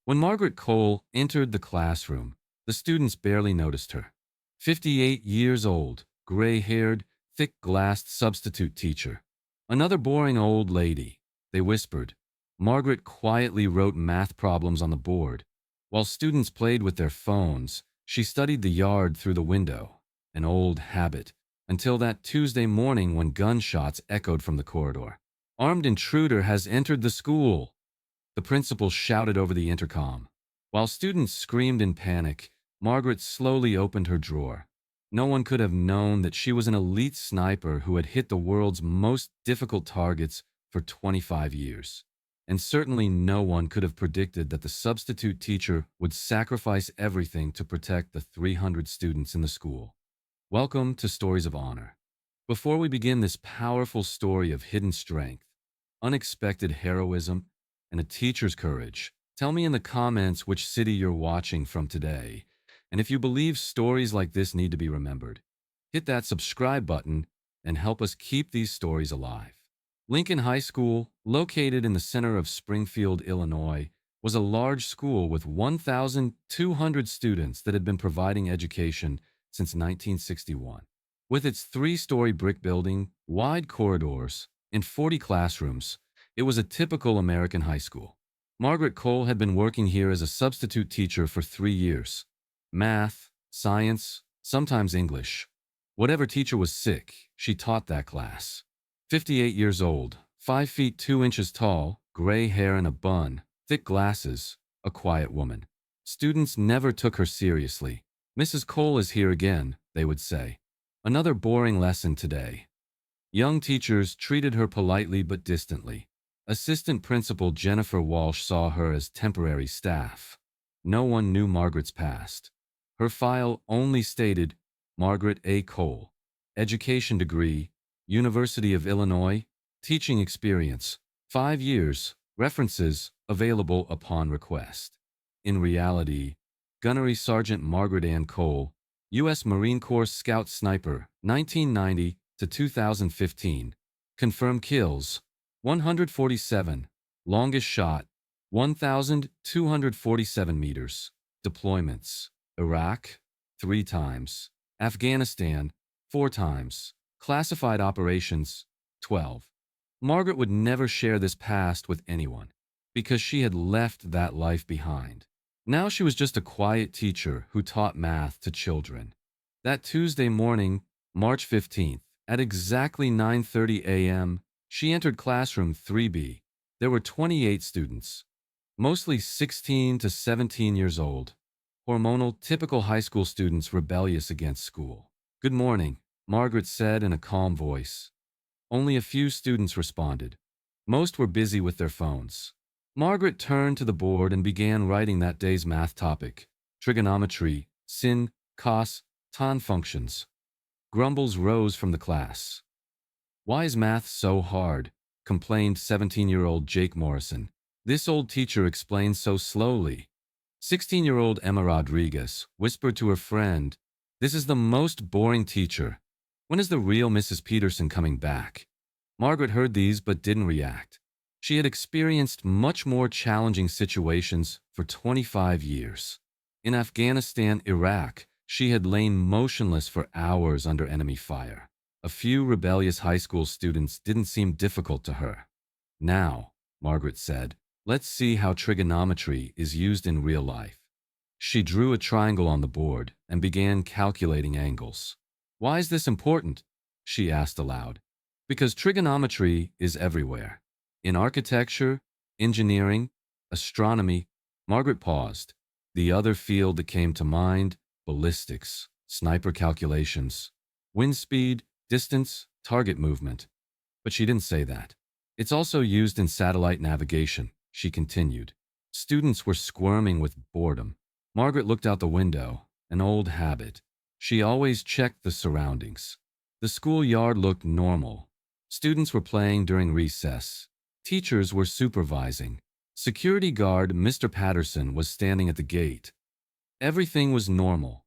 When Margaret Cole entered the classroom, the students barely noticed her. 58 years old, gray-haired, thick-glassed substitute teacher. Another boring old lady, they whispered. Margaret quietly wrote math problems on the board. While students played with their phones, she studied the yard through the window, an old habit, until that Tuesday morning when gunshots echoed from the corridor. Armed intruder has entered the school, the principal shouted over the intercom. While students screamed in panic, Margaret slowly opened her drawer. No one could have known that she was an elite sniper who had hit the world's most difficult targets for 25 years. And certainly no one could have predicted that the substitute teacher would sacrifice everything to protect the 300 students in the school. Welcome to Stories of Honor. Before we begin this powerful story of hidden strength, unexpected heroism, and a teacher's courage, tell me in the comments which city you're watching from today, and if you believe stories like this need to be remembered. Hit that subscribe button and help us keep these stories alive. Lincoln High School, located in the center of Springfield, Illinois, was a large school with 1,200 students that had been providing education since 1961. With its three-story brick building, wide corridors, and 40 classrooms, it was a typical American high school. Margaret Cole had been working here as a substitute teacher for 3 years. Math, science, sometimes English. Whatever teacher was sick, she taught that class. 58 years old, 5 feet 2 inches tall, gray hair and a bun, thick glasses, a quiet woman. Students never took her seriously. "Mrs. Cole is here again," they would say. "Another boring lesson today." Young teachers treated her politely but distantly. Assistant Principal Jennifer Walsh saw her as temporary staff. No one knew Margaret's past. Her file only stated Margaret A. Cole, education degree, University of Illinois, teaching experience, 5 years, references available upon request. In reality, Gunnery Sergeant Margaret Ann Cole, U.S. Marine Corps Scout Sniper, 1990 to 2015, confirmed kills, 147, longest shot, 1,247 meters, deployments, Iraq, 3 times, Afghanistan, 4 times, classified operations, 12. Margaret would never share this past with anyone, because she had left that life behind. Now she was just a quiet teacher who taught math to children. That Tuesday morning, March 15th, at exactly 9:30 a.m., she entered classroom 3B. There were 28 students, mostly 16 to 17 years old. Hormonal, typical high school students rebellious against school. "Good morning," Margaret said in a calm voice. Only a few students responded. Most were busy with their phones. Margaret turned to the board and began writing that day's math topic: trigonometry, sin, cos, tan functions. Grumbles rose from the class. "Why is math so hard?" complained 17-year-old Jake Morrison. "This old teacher explains so slowly." 16-year-old Emma Rodriguez whispered to her friend, "This is the most boring teacher. When is the real Mrs. Peterson coming back?" Margaret heard these but didn't react. She had experienced much more challenging situations for 25 years. In Afghanistan, Iraq, she had lain motionless for hours under enemy fire. A few rebellious high school students didn't seem difficult to her. "Now," Margaret said, "let's see how trigonometry is used in real life." She drew a triangle on the board and began calculating angles. "Why is this important?" she asked aloud. "Because trigonometry is everywhere. In architecture, engineering, astronomy." Margaret paused. The other field that came to mind: ballistics, sniper calculations, wind speed, distance, target movement. But she didn't say that. "It's also used in satellite navigation," she continued. Students were squirming with boredom. Margaret looked out the window, an old habit. She always checked the surroundings. The schoolyard looked normal. Students were playing during recess. Teachers were supervising. Security guard Mr. Patterson was standing at the gate. Everything was normal.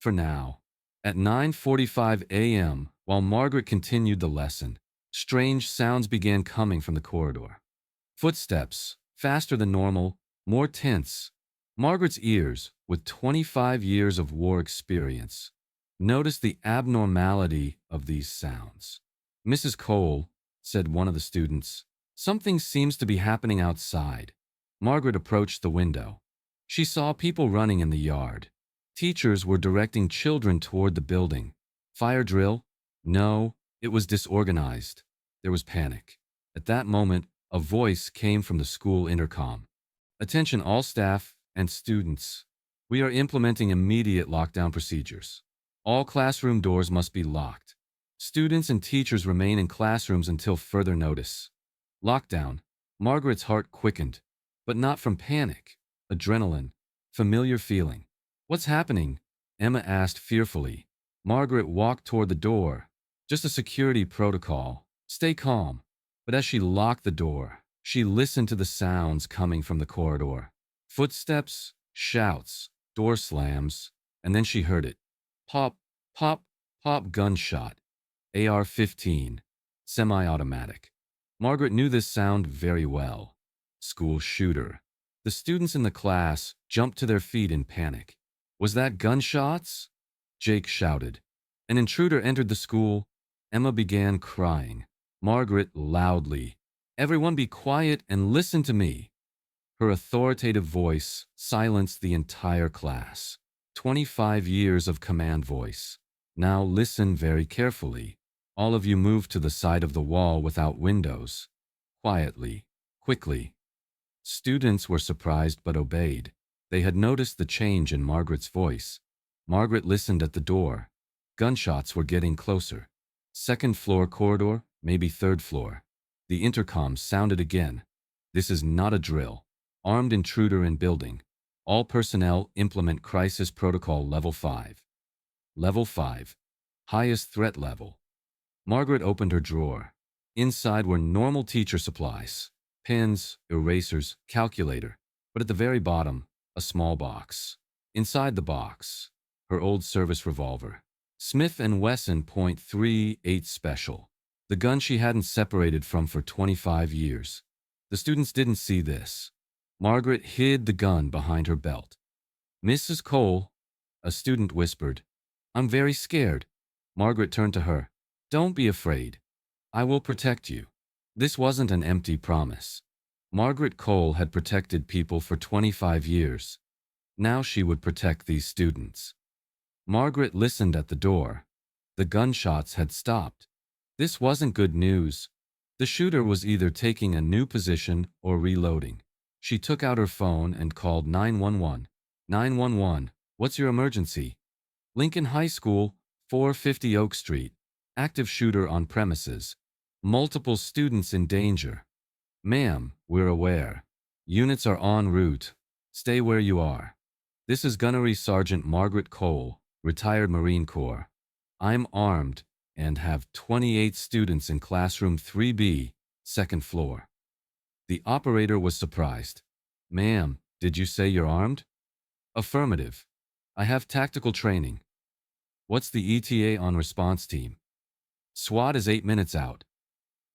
For now. At 9:45 a.m., while Margaret continued the lesson, strange sounds began coming from the corridor. Footsteps, faster than normal, more tense, Margaret's ears, with 25 years of war experience, noticed the abnormality of these sounds. Mrs. Cole, said one of the students, something seems to be happening outside. Margaret approached the window. She saw people running in the yard. Teachers were directing children toward the building. Fire drill? No, it was disorganized. There was panic. At that moment, a voice came from the school intercom. Attention all staff and students. We are implementing immediate lockdown procedures. All classroom doors must be locked. Students and teachers remain in classrooms until further notice. Lockdown. Margaret's heart quickened, but not from panic. Adrenaline. Familiar feeling. What's happening? Emma asked fearfully. Margaret walked toward the door. Just a security protocol. Stay calm. But as she locked the door, she listened to the sounds coming from the corridor. Footsteps, shouts, door slams, and then she heard it. Pop, pop, pop gunshot. AR-15. Semi-automatic. Margaret knew this sound very well. School shooter. The students in the class jumped to their feet in panic. Was that gunshots? Jake shouted. An intruder entered the school. Emma began crying. Margaret loudly. Everyone be quiet and listen to me. Her authoritative voice silenced the entire class. 25 years of command voice. Now listen very carefully. All of you move to the side of the wall without windows. Quietly, quickly. Students were surprised but obeyed. They had noticed the change in Margaret's voice. Margaret listened at the door. Gunshots were getting closer. Second floor corridor, maybe third floor. The intercom sounded again. This is not a drill. Armed intruder in building. All personnel implement crisis protocol level 5. Level 5. Highest threat level. Margaret opened her drawer. Inside were normal teacher supplies. Pens, erasers, calculator. But at the very bottom, a small box. Inside the box, her old service revolver. Smith & Wesson .38 Special. The gun she hadn't separated from for 25 years. The students didn't see this. Margaret hid the gun behind her belt. Mrs. Cole, a student whispered, I'm very scared. Margaret turned to her. Don't be afraid. I will protect you. This wasn't an empty promise. Margaret Cole had protected people for 25 years. Now she would protect these students. Margaret listened at the door. The gunshots had stopped. This wasn't good news. The shooter was either taking a new position or reloading. She took out her phone and called 911. 911, what's your emergency? Lincoln High School, 450 Oak Street. Active shooter on premises. Multiple students in danger. Ma'am, we're aware. Units are en route. Stay where you are. This is Gunnery Sergeant Margaret Cole, retired Marine Corps. I'm armed and have 28 students in classroom 3B, second floor. The operator was surprised. Ma'am, did you say you're armed? Affirmative. I have tactical training. What's the ETA on response team? SWAT is 8 minutes out.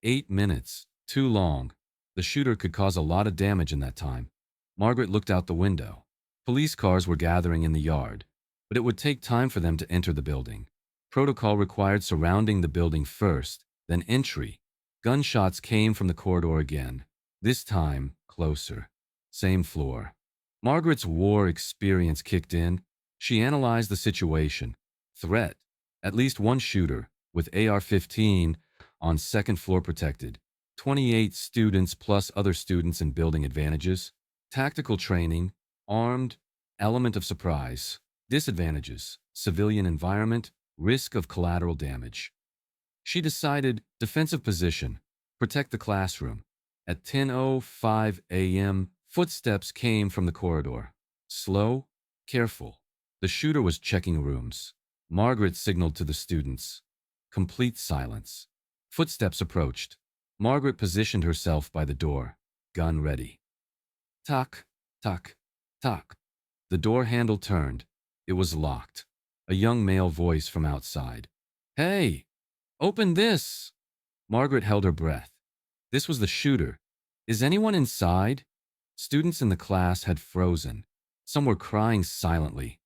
8 minutes. Too long. The shooter could cause a lot of damage in that time. Margaret looked out the window. Police cars were gathering in the yard, but it would take time for them to enter the building. Protocol required surrounding the building first, then entry. Gunshots came from the corridor again. This time, closer. Same floor. Margaret's war experience kicked in. She analyzed the situation. Threat. At least one shooter, with AR-15 on second floor protected. 28 students plus other students in building advantages. Tactical training. Armed. Element of surprise. Disadvantages. Civilian environment. Risk of collateral damage. She decided defensive position. Protect the classroom. At 10:05 a.m., footsteps came from the corridor. Slow, careful. The shooter was checking rooms. Margaret signaled to the students. Complete silence. Footsteps approached. Margaret positioned herself by the door, gun ready. Tuck, tuck, tuck. The door handle turned. It was locked. A young male voice from outside. Hey, open this! Margaret held her breath. This was the shooter. Is anyone inside? Students in the class had frozen. Some were crying silently.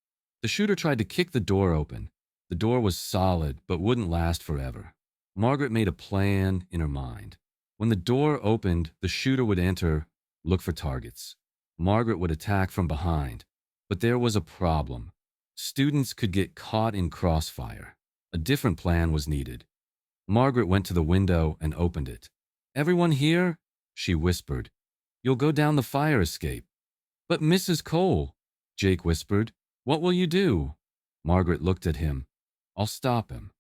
The shooter tried to kick the door open. The door was solid but wouldn't last forever. Margaret made a plan in her mind. When the door opened, the shooter would enter, look for targets. Margaret would attack from behind. But there was a problem. Students could get caught in crossfire. A different plan was needed. Margaret went to the window and opened it. "Everyone here?" she whispered. "You'll go down the fire escape." "But Mrs. Cole," Jake whispered, "what will you do?" Margaret looked at him. "I'll stop him."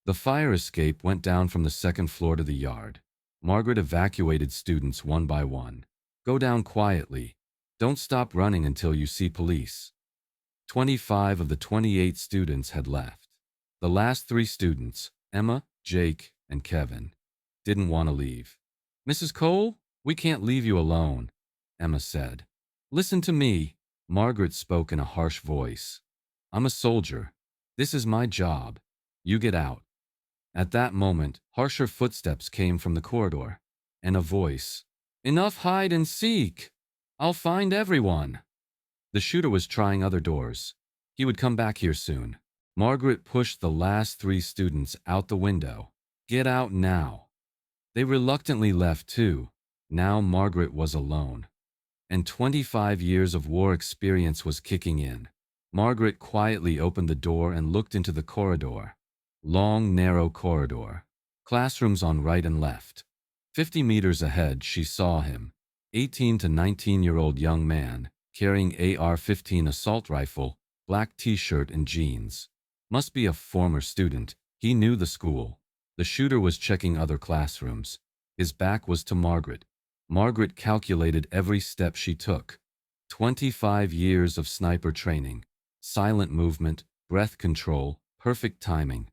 The fire escape went down from the second floor to the yard. Margaret evacuated students one by one. "Go down quietly. Don't stop running until you see police." 25 of the 28 students had left. The last 3 students, Emma, Jake, and Kevin, didn't want to leave. "Mrs. Cole, we can't leave you alone," Emma said. "Listen to me," Margaret spoke in a harsh voice. "I'm a soldier. This is my job. You get out." At that moment, harsher footsteps came from the corridor, and a voice. "Enough hide and seek. I'll find everyone." The shooter was trying other doors. He would come back here soon. Margaret pushed the last 3 students out the window. "Get out now." They reluctantly left too. Now Margaret was alone. And 25 years of war experience was kicking in. Margaret quietly opened the door and looked into the corridor. Long, narrow corridor. Classrooms on right and left. 50 meters ahead, she saw him. 18 to 19-year-old young man, carrying AR-15 assault rifle, black t-shirt and jeans. Must be a former student. He knew the school. The shooter was checking other classrooms. His back was to Margaret. Margaret calculated every step she took. 25 years of sniper training. Silent movement, breath control, perfect timing.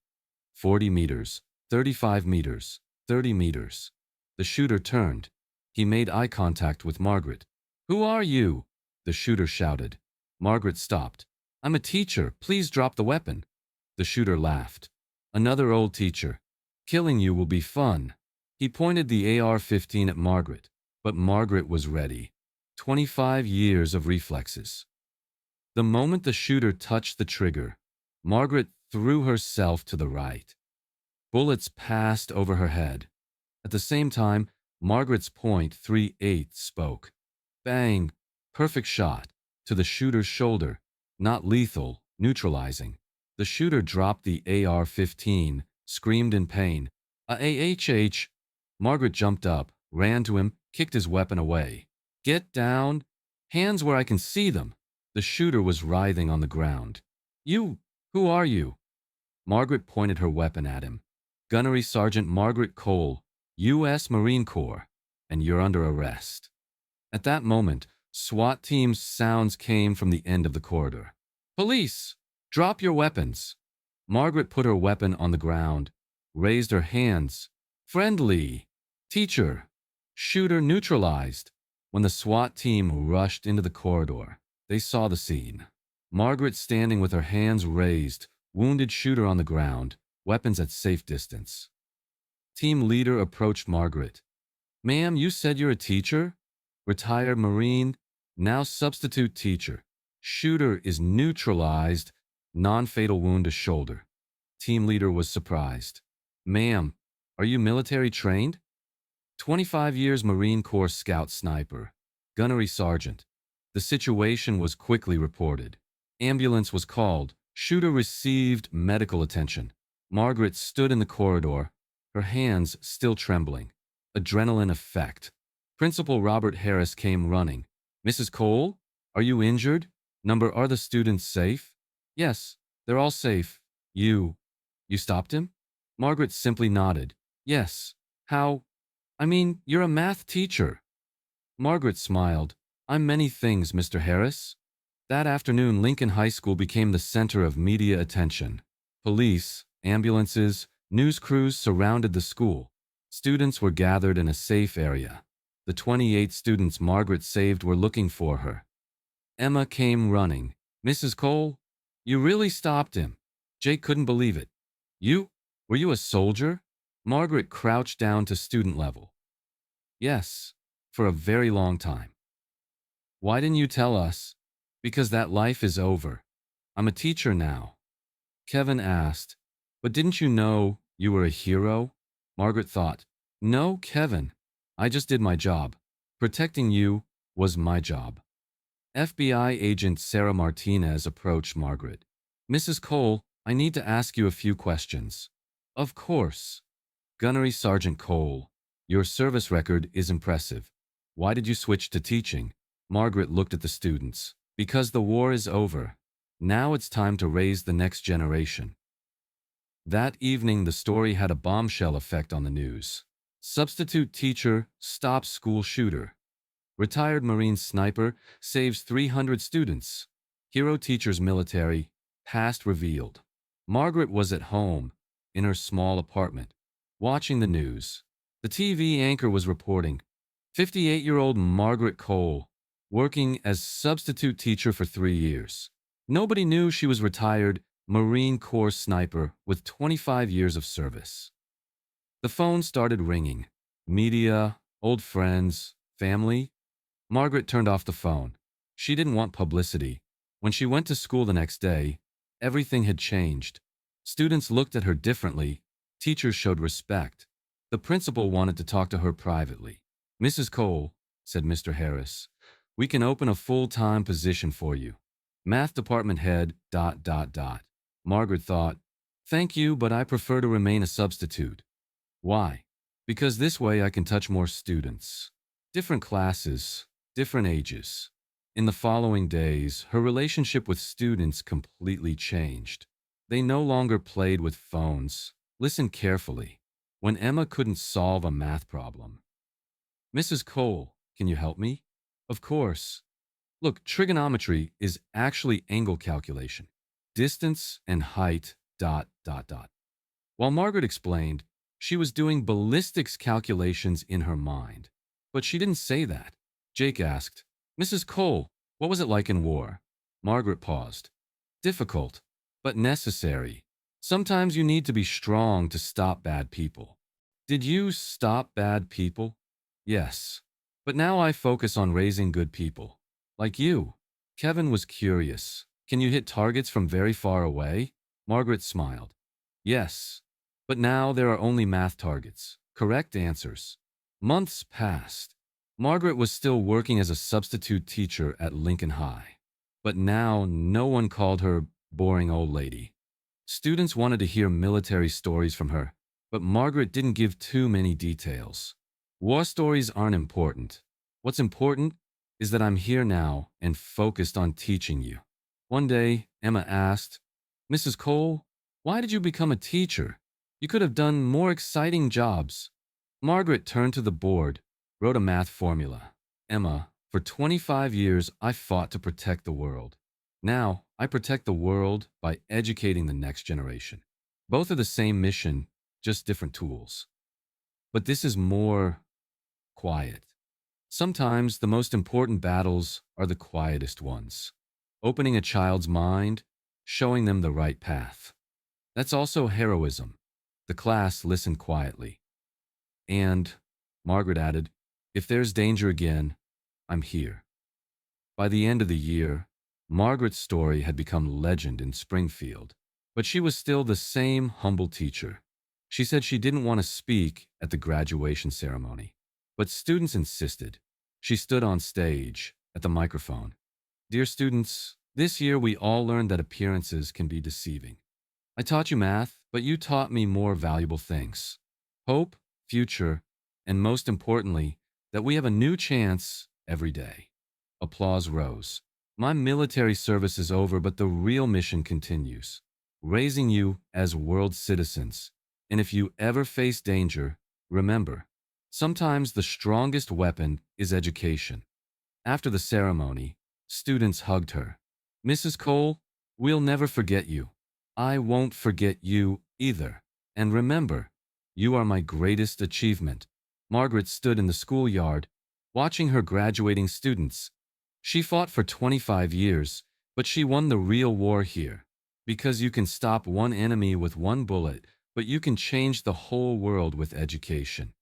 40 meters, 35 meters, 30 meters. The shooter turned. He made eye contact with Margaret. "Who are you?" the shooter shouted. Margaret stopped. "I'm a teacher. Please drop the weapon." The shooter laughed. "Another old teacher. Killing you will be fun." He pointed the AR-15 at Margaret, but Margaret was ready. 25 years of reflexes. The moment the shooter touched the trigger, Margaret threw herself to the right. Bullets passed over her head. At the same time, Margaret's .38 spoke. Bang! Perfect shot. To the shooter's shoulder. Not lethal, neutralizing. The shooter dropped the AR-15, screamed in pain. "AHH!" Margaret jumped up, ran to him, kicked his weapon away. "Get down! Hands where I can see them!" The shooter was writhing on the ground. Who are you?" Margaret pointed her weapon at him. "Gunnery Sergeant Margaret Cole, U.S. Marine Corps, and you're under arrest." At that moment, SWAT team's sounds came from the end of the corridor. "Police! Drop your weapons!" Margaret put her weapon on the ground, raised her hands. "Friendly! Teacher! Shooter neutralized!" When the SWAT team rushed into the corridor, they saw the scene. Margaret standing with her hands raised, wounded shooter on the ground, weapons at safe distance. Team leader approached Margaret. "Ma'am, you said you're a teacher? Retired Marine, now substitute teacher. Shooter is neutralized, non-fatal wound to shoulder." Team leader was surprised. "Ma'am, are you military trained?" 25 years Marine Corps scout sniper. Gunnery Sergeant. The situation was quickly reported. Ambulance was called. Shooter received medical attention. Margaret stood in the corridor, her hands still trembling. Adrenaline effect. Principal Robert Harris came running. "Mrs. Cole, are you injured? Are the students safe?" "Yes, they're all safe." You stopped him?" Margaret simply nodded. "Yes. How? You're a math teacher." Margaret smiled. "I'm many things, Mr. Harris." That afternoon, Lincoln High School became the center of media attention. Police, ambulances, news crews surrounded the school. Students were gathered in a safe area. The 28 students Margaret saved were looking for her. Emma came running. "Mrs. Cole, you really stopped him." Jake couldn't believe it. Were you a soldier?" Margaret crouched down to student level. "Yes, for a very long time." "Why didn't you tell us?" Because that life is over. I'm a teacher now. Kevin asked, but didn't you know you were a hero? Margaret thought, no, Kevin. I just did my job. Protecting you was my job. FBI agent Sarah Martinez approached Margaret. Mrs. Cole, I need to ask you a few questions. Of course. Gunnery Sergeant Cole, your service record is impressive. Why did you switch to teaching? Margaret looked at the students. Because the war is over. Now it's time to raise the next generation. That evening, the story had a bombshell effect on the news. Substitute teacher stops school shooter. Retired Marine sniper saves 300 students. Hero teacher's military, past revealed. Margaret was at home, in her small apartment, watching the news. The TV anchor was reporting, 58-year-old Margaret Cole, working as substitute teacher for 3 years. Nobody knew she was retired Marine Corps sniper with 25 years of service. The phone started ringing. Media, old friends, family. Margaret turned off the phone. She didn't want publicity. When she went to school the next day, everything had changed. Students looked at her differently. Teachers showed respect. The principal wanted to talk to her privately. Mrs. Cole, said Mr. Harris, we can open a full-time position for you. Math department head, ... Margaret thought, thank you, but I prefer to remain a substitute. Why? Because this way I can touch more students. Different classes, different ages. In the following days, her relationship with students completely changed. They no longer played with phones. Listen carefully. When Emma couldn't solve a math problem. Mrs. Cole, can you help me? Of course. Look, trigonometry is actually angle calculation. Distance and height, ... While Margaret explained, she was doing ballistics calculations in her mind. But she didn't say that. Jake asked, Mrs. Cole, what was it like in war? Margaret paused. Difficult, but necessary. Sometimes you need to be strong to stop bad people. Did you stop bad people? Yes. But now I focus on raising good people. Like you. Kevin was curious. Can you hit targets from very far away? Margaret smiled. Yes. But now there are only math targets. Correct answers. Months passed. Margaret was still working as a substitute teacher at Lincoln High. But now no one called her boring old lady. Students wanted to hear military stories from her, but Margaret didn't give too many details. War stories aren't important. What's important is that I'm here now and focused on teaching you. One day, Emma asked, Mrs. Cole, why did you become a teacher? You could have done more exciting jobs. Margaret turned to the board, wrote a math formula. Emma, for 25 years, I fought to protect the world. Now, I protect the world by educating the next generation. Both are the same mission, just different tools. But this is more quiet. Sometimes the most important battles are the quietest ones. Opening a child's mind, showing them the right path. That's also heroism. The class listened quietly. And, Margaret added, if there's danger again, I'm here. By the end of the year, Margaret's story had become legend in Springfield, but she was still the same humble teacher. She said she didn't want to speak at the graduation ceremony, but students insisted. She stood on stage, at the microphone. Dear students, this year we all learned that appearances can be deceiving. I taught you math, but you taught me more valuable things. Hope, future, and most importantly, that we have a new chance every day. Applause rose. My military service is over, but the real mission continues. Raising you as world citizens. And if you ever face danger, remember, sometimes the strongest weapon is education. After the ceremony, students hugged her. Mrs. Cole, we'll never forget you. I won't forget you either. And remember, you are my greatest achievement. Margaret stood in the schoolyard, watching her graduating students. She fought for 25 years, but she won the real war here. Because you can stop one enemy with one bullet, but you can change the whole world with education.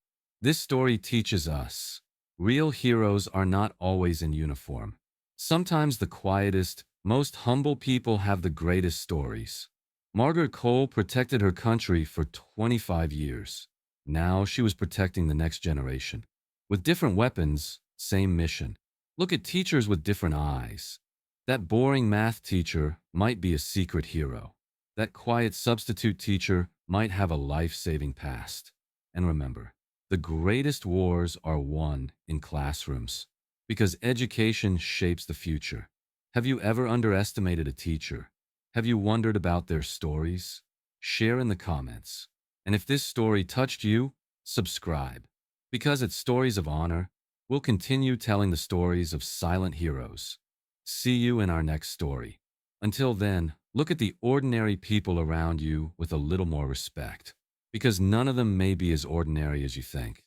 This story teaches us, real heroes are not always in uniform. Sometimes the quietest, most humble people have the greatest stories. Margaret Cole protected her country for 25 years. Now she was protecting the next generation. With different weapons, same mission. Look at teachers with different eyes. That boring math teacher might be a secret hero. That quiet substitute teacher might have a life-saving past. And remember, the greatest wars are won in classrooms because education shapes the future. Have you ever underestimated a teacher? Have you wondered about their stories? Share in the comments. And if this story touched you, subscribe. Because at Stories of Honor, we'll continue telling the stories of silent heroes. See you in our next story. Until then, look at the ordinary people around you with a little more respect. Because none of them may be as ordinary as you think.